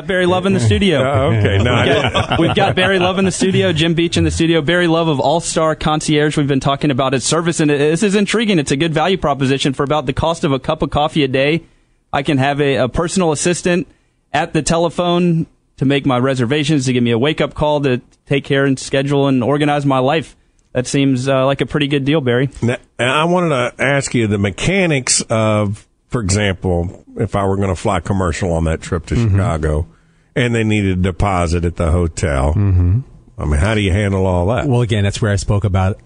Barry Love in the studio. Okay. No, we've got Barry Love in the studio, Jim Beach in the studio. Barry Love of All-Star Concierge. We've been talking about his service, and this is intriguing. It's a good value proposition for about the cost of a cup of coffee a day. I can have a personal assistant at the telephone to make my reservations, to give me a wake-up call, to take care and schedule and organize my life. That seems like a pretty good deal, Barry. Now, I wanted to ask you the mechanics of, for example, if I were going to fly commercial on that trip to Chicago and they needed a deposit at the hotel, I mean, how do you handle all that? Well, again, that's where I spoke about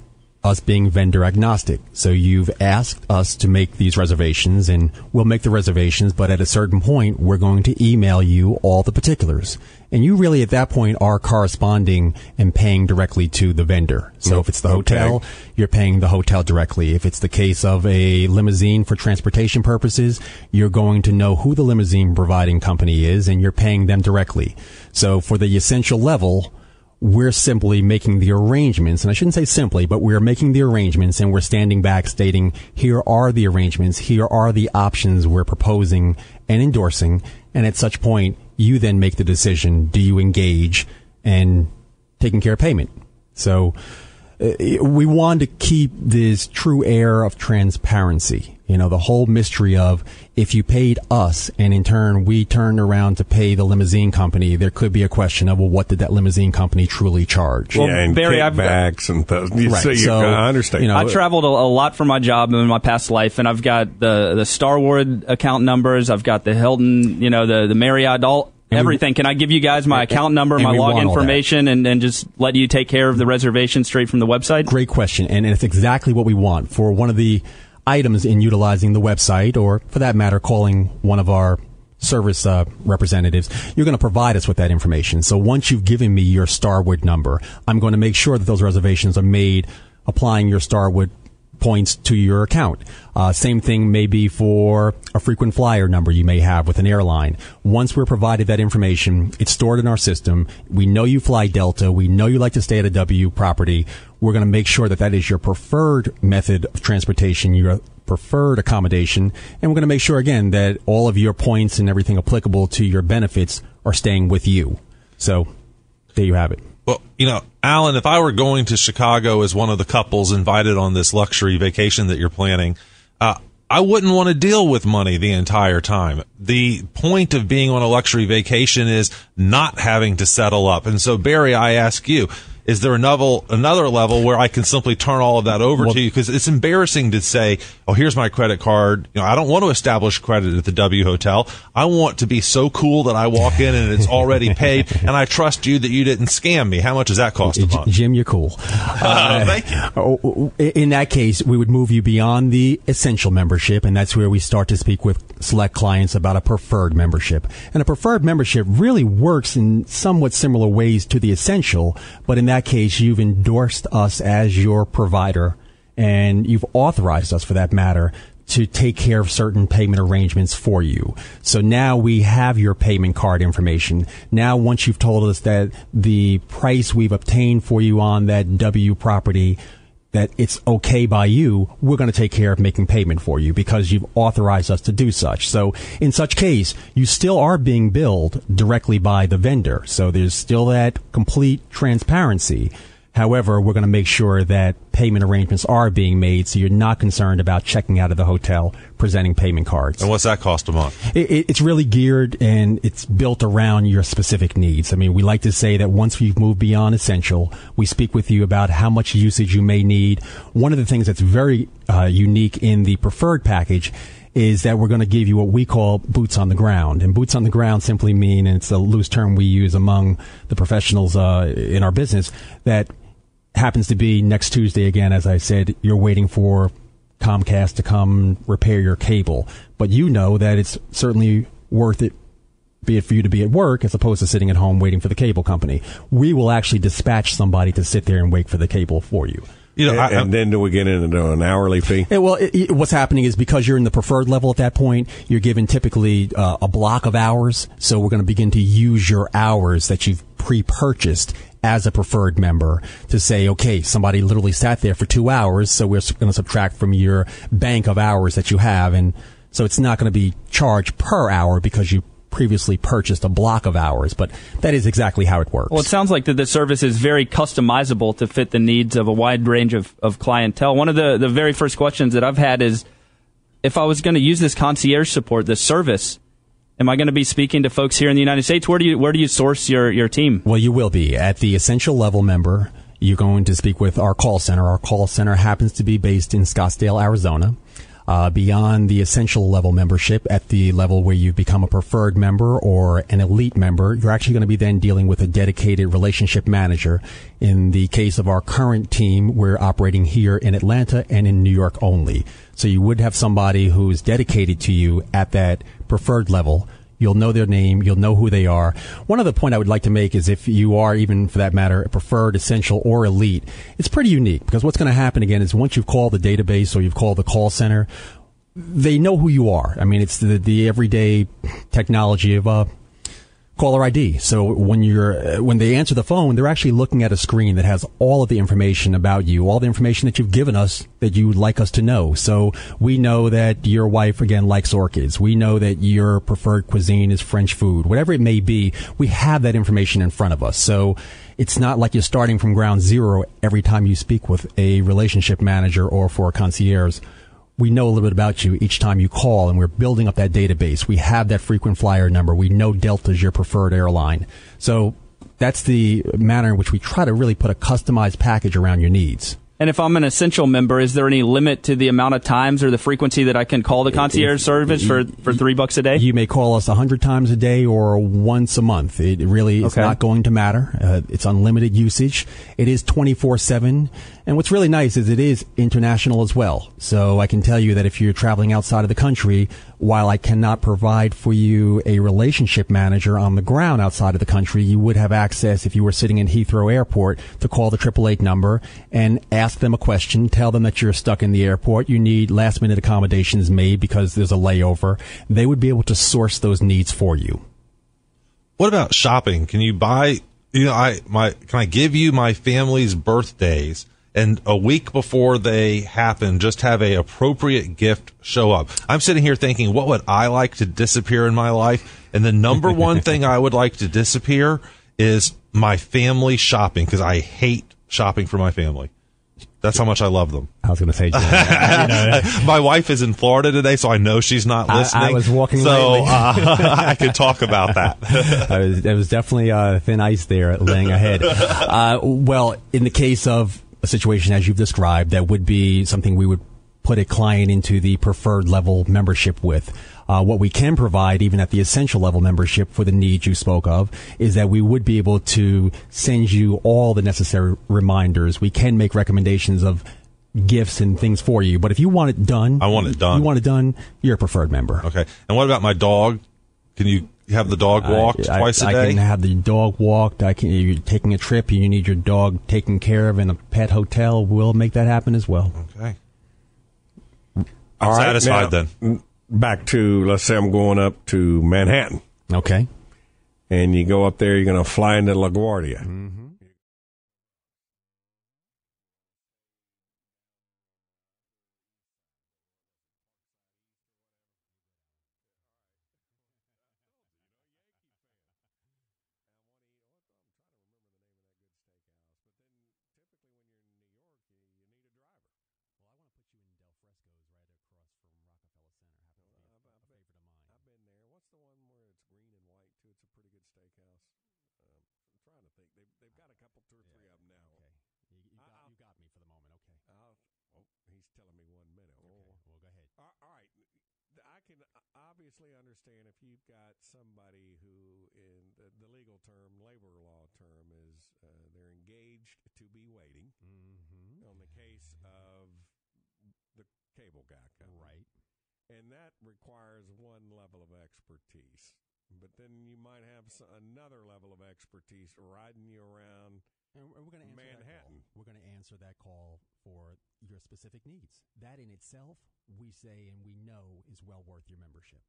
us being vendor agnostic. So you've asked us to make these reservations, and we'll make the reservations, but at a certain point, we're going to email you all the particulars. And you really, at that point, are corresponding and paying directly to the vendor. So if it's the hotel, you're paying the hotel directly. If it's the case of a limousine for transportation purposes, you're going to know who the limousine providing company is, and you're paying them directly. So for the essential level, we're simply making the arrangements, and I shouldn't say simply, but we're making the arrangements, and we're standing back stating, here are the arrangements, here are the options we're proposing and endorsing, and at such point, you then make the decision, do you engage and taking care of payment? So we want to keep this true air of transparency. You know, the whole mystery of if you paid us and in turn we turned around to pay the limousine company, there could be a question of, well, what did that limousine company truly charge? Well, and Barry, kickbacks and things. So I understand. You know, I traveled a lot for my job in my past life, and I've got the Starwood account numbers. I've got the Hilton, you know, the Marriott, everything. Can I give you guys my account number, my log information, and just let you take care of the reservation straight from the website? Great question, and it's exactly what we want for one of the items in utilizing the website, or for that matter, calling one of our service representatives. You're going to provide us with that information. So once you've given me your Starwood number, I'm going to make sure that those reservations are made applying your Starwood points to your account. Same thing may be for a frequent flyer number you may have with an airline. Once we're provided that information, it's stored in our system. We know you fly Delta. We know you like to stay at a W property. We're going to make sure that that is your preferred method of transportation, your preferred accommodation. And we're going to make sure, again, that all of your points and everything applicable to your benefits are staying with you. So there you have it. Well, you know, Alan, if I were going to Chicago as one of the couples invited on this luxury vacation that you're planning, I wouldn't want to deal with money the entire time. The point of being on a luxury vacation is not having to settle up. And so, Barry, I ask you, is there another level where I can simply turn all of that over to you? Because it's embarrassing to say, oh, here's my credit card. You know, I don't want to establish credit at the W Hotel. I want to be so cool that I walk in and it's already paid, and I trust you that you didn't scam me. How much does that cost a month? Jim, you're cool. Thank you. In that case, we would move you beyond the essential membership, and that's where we start to speak with select clients about a preferred membership. And a preferred membership really works in somewhat similar ways to the essential, but in that case, you've endorsed us as your provider, and you've authorized us, for that matter, to take care of certain payment arrangements for you. So now we have your payment card information. Now, once you've told us that the price we've obtained for you on that W property, that it's okay by you, we're going to take care of making payment for you because you've authorized us to do such. So in such case, you still are being billed directly by the vendor. So there's still that complete transparency. However, we're going to make sure that payment arrangements are being made, so you're not concerned about checking out of the hotel, presenting payment cards. And what's that cost a month? It's really geared and it's built around your specific needs. I mean, we like to say that once we've moved beyond essential, we speak with you about how much usage you may need. One of the things that's very unique in the preferred package is that we're going to give you what we call boots on the ground. And boots on the ground simply mean, and it's a loose term we use among the professionals in our business, that happens to be next Tuesday again, as I said, you're waiting for Comcast to come repair your cable. But you know that it's certainly worth it, be it for you to be at work as opposed to sitting at home waiting for the cable company. We will actually dispatch somebody to sit there and wait for the cable for you. You know, and then do we get into an hourly fee? What's happening is because you're in the preferred level at that point, you're given typically a block of hours. So we're going to begin to use your hours that you've pre-purchased as a preferred member to say, okay, somebody literally sat there for 2 hours, so we're going to subtract from your bank of hours that you have. And so it's not going to be charged per hour because you previously purchased a block of hours, but that is exactly how it works. Well, it sounds like that the service is very customizable to fit the needs of a wide range of clientele. One of the very first questions that I've had is, if I was going to use this concierge support, this service, am I going to be speaking to folks here in the United States? Where do you source your team? Well, you will be. At the essential level member, you're going to speak with our call center. Our call center happens to be based in Scottsdale, Arizona. Beyond the essential level membership, at the level where you've become a preferred member or an elite member, you're actually going to be then dealing with a dedicated relationship manager. In the case of our current team, we're operating here in Atlanta and in New York only. So you would have somebody who's dedicated to you at that preferred level. You'll know their name. You'll know who they are. One other point I would like to make is if you are, even for that matter, a preferred, essential, or elite, it's pretty unique because what's going to happen again is once you've called the database or you've called the call center, they know who you are. I mean, it's the everyday technology of caller ID. So when they answer the phone, they're actually looking at a screen that has all of the information about you, all the information that you've given us that you would like us to know. So we know that your wife, again, likes orchids. We know that your preferred cuisine is French food. Whatever it may be, we have that information in front of us. So it's not like you're starting from ground zero every time you speak with a relationship manager or for a concierge. We know a little bit about you each time you call, and we're building up that database. We have that frequent flyer number. We know Delta's your preferred airline. So that's the manner in which we try to really put a customized package around your needs. And if I'm an essential member, is there any limit to the amount of times or the frequency that I can call the concierge service for $3 a day? You may call us 100 times a day or once a month. It really is not going to matter. It's unlimited usage. It is 24/7. And what's really nice is it is international as well. So I can tell you that if you're traveling outside of the country, while I cannot provide for you a relationship manager on the ground outside of the country, you would have access, if you were sitting in Heathrow Airport, to call the 888 number and ask them a question, tell them that you're stuck in the airport, you need last-minute accommodations made because there's a layover. They would be able to source those needs for you. What about shopping? Can you buy, can I give you my family's birthdays and a week before they happen, just have a appropriate gift show up? I'm sitting here thinking, what would I like to disappear in my life? And the number one thing I would like to disappear is my family shopping, because I hate shopping for my family. That's how much I love them. I was going to say, my wife is in Florida today, so I know she's not listening. I was walking so I can talk about that. There was definitely thin ice there laying ahead. Well, in the case of a situation as you've described, that would be something we would put a client into the preferred level membership with. What we can provide, even at the essential level membership for the needs you spoke of, is that we would be able to send you all the necessary reminders. We can make recommendations of gifts and things for you. But if you want it done, I want it done. You want it done, you're a preferred member. Okay. And what about my dog? Can you have the dog walked twice a day? I can have the dog walked. You're taking a trip, you need your dog taken care of in a pet hotel. We'll make that happen as well. Okay. I'm satisfied then. Back to, let's say I'm going up to Manhattan. Okay. And you go up there, you're going to fly into LaGuardia. Mm-hmm. They've got a couple, 2 or 3 of them now. Okay. You got me for the moment. Okay. He's telling me 1 minute. Okay. Well, go ahead. All right. I can obviously understand if you've got somebody who, in the legal term, labor law term, is they're engaged to be waiting. Mm-hmm. On the case of the cable guy company. Right. And that requires one level of expertise. But then you might have another level of expertise riding you around Manhattan. We're going to answer that call for your specific needs. That in itself, we say and we know is well worth your membership.